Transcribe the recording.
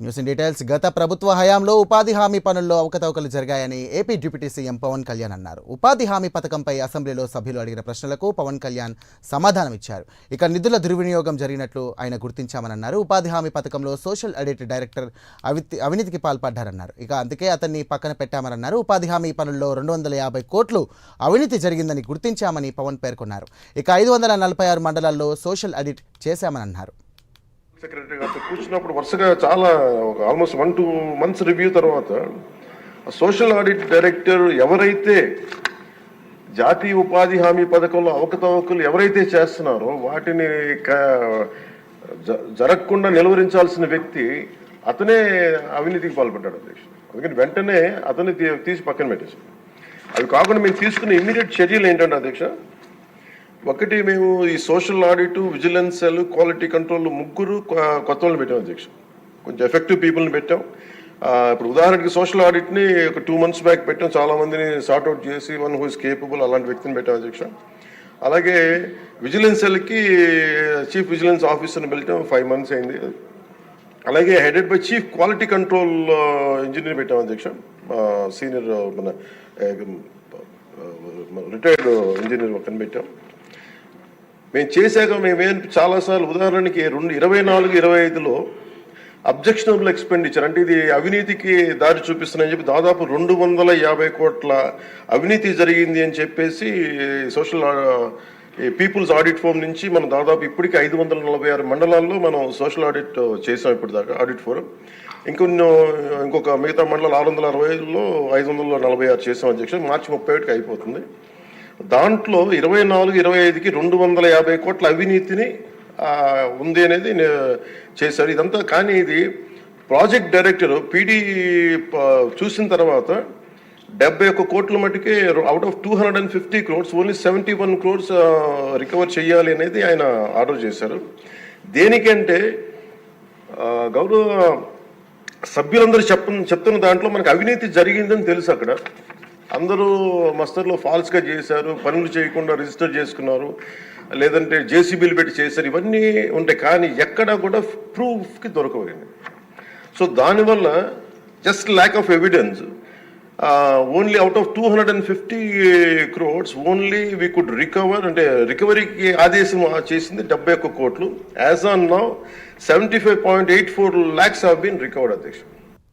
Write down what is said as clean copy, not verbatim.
News in details. గత ప్రభుత్వ హయాంలో ఉపాధి హామీ పనుల్లో అవకతవకలు జరిగాయని AP deputy CM Pawan Kalyan అన్నారు. ఉపాధి హామీ పథకంపై అసెంబ్లీలో సభ్యులు అడిగిన ప్రశ్నలకు పవన్ కళ్యాణ్ సమాధానం ఇచ్చారు. ఇక నిధుల దుర్వినియోగం జరిగినట్లు ఆయన గుర్తించామని అన్నారు. ఉపాధి హామీ పథకంలో సోషల్ ఆడిట్ డైరెక్టర్ అవినీతికి పాల్పడ్డారన్నారు. ఇక అందుకే అతన్ని పక్కన పెట్టామన్నారు. ఉపాధి హామీ పనుల్లో 250 కోట్లు అవినీతి జరిగిందని గుర్తించామని పవన్ పేర్కొన్నారు. ఇక 546 మండలాల్లో సోషల్ ఆడిట్ చేశామని అన్నారు. సెక్రటరీ గారితో కూర్చున్నప్పుడు వరుసగా చాలా ఆల్మోస్ట్ 1-2 months రివ్యూ తర్వాత సోషల్ ఆడిట్ డైరెక్టర్ ఎవరైతే జాతీయ ఉపాధి హామీ పథకంలో అవకతవకలు ఎవరైతే చేస్తున్నారో వాటిని జరగకుండా నిలువరించాల్సిన వ్యక్తి అతనే అవినీతికి పాల్పడ్డాడు అధ్యక్ష. అందుకని వెంటనే అతన్ని తీసి పక్కన పెట్టేశాం. అవి కాకుండా మేము తీసుకున్న ఇమ్మీడియట్ చర్యలు ఏంటంటే అధ్యక్ష, ఒకటి మేము ఈ social audit, vigilance cell, quality control ముగ్గురు కొత్త వాళ్ళని పెట్టాం అధ్యక్ష. కొంచెం ఎఫెక్టివ్ పీపుల్ని పెట్టాం. ఇప్పుడు ఉదాహరణకి సోషల్ ఆడిట్ని ఒక 2 months బ్యాక్ పెట్టాం. చాలా మందిని సార్ట్అవుట్ చేసి వన్ హూ ఇస్ కేపబుల్ అలాంటి వ్యక్తిని పెట్టాం అధ్యక్ష. అలాగే విజిలెన్స్ సెల్కి చీఫ్ విజిలెన్స్ ఆఫీసర్ని పెట్టాం. 5 months అయింది. అలాగే headed by chief quality control engineer పెట్టాం అధ్యక్ష. సీనియర్ మన రిటైర్డ్ ఇంజనీర్ ఒకరిని పెట్టాం. మేము చేశాక మేమేం చాలాసార్లు ఉదాహరణకి 2024-25లో అబ్జెక్షనబుల్ ఎక్స్పెండిచర్ అంటే ఇది అవినీతికి దారి చూపిస్తుందని చెప్పి దాదాపు 250 కోట్ల అవినీతి జరిగింది అని చెప్పేసి సోషల్ పీపుల్స్ ఆడిట్ ఫోరం నుంచి మనం దాదాపు ఇప్పటికీ 546 మండలాల్లో మనం సోషల్ ఆడిట్ చేసాం. ఇప్పుడు దాకా ఆడిట్ ఫోరం ఇంకొక మిగతా మండలాలు 660లో 546 చేసాం అధ్యక్ష. మార్చి 31కి అయిపోతుంది. దాంట్లో 24-25కి 250 కోట్ల అవినీతిని ఉంది అనేది చేశారు. ఇదంతా కానీ ఇది ప్రాజెక్ట్ డైరెక్టర్ పీడీ చూసిన తర్వాత 71 కోట్ల మటుకే out of 250 crores only 71 crores recover చేయాలి అనేది ఆయన ఆర్డర్ చేశారు. దేనికంటే గౌరవ సభ్యులందరూ చెప్తున్న దాంట్లో మనకు అవినీతి జరిగిందని తెలుసు. అక్కడ అందరూ మస్తర్లో ఫాల్స్గా చేశారు, పనులు చేయకుండా రిజిస్టర్ చేసుకున్నారు, లేదంటే జేసీబీలు పెట్టి చేశారు, ఇవన్నీ ఉంటాయి. కానీ ఎక్కడా కూడా ప్రూఫ్కి దొరకలేదు. సో దానివల్ల just lack of evidence only out of 250 crores only we could recover. అంటే రికవరీకి ఆదేశం చేసింది 71 కోట్లు. As on now 75.84 lakhs have been recovered అధ్యక్ష.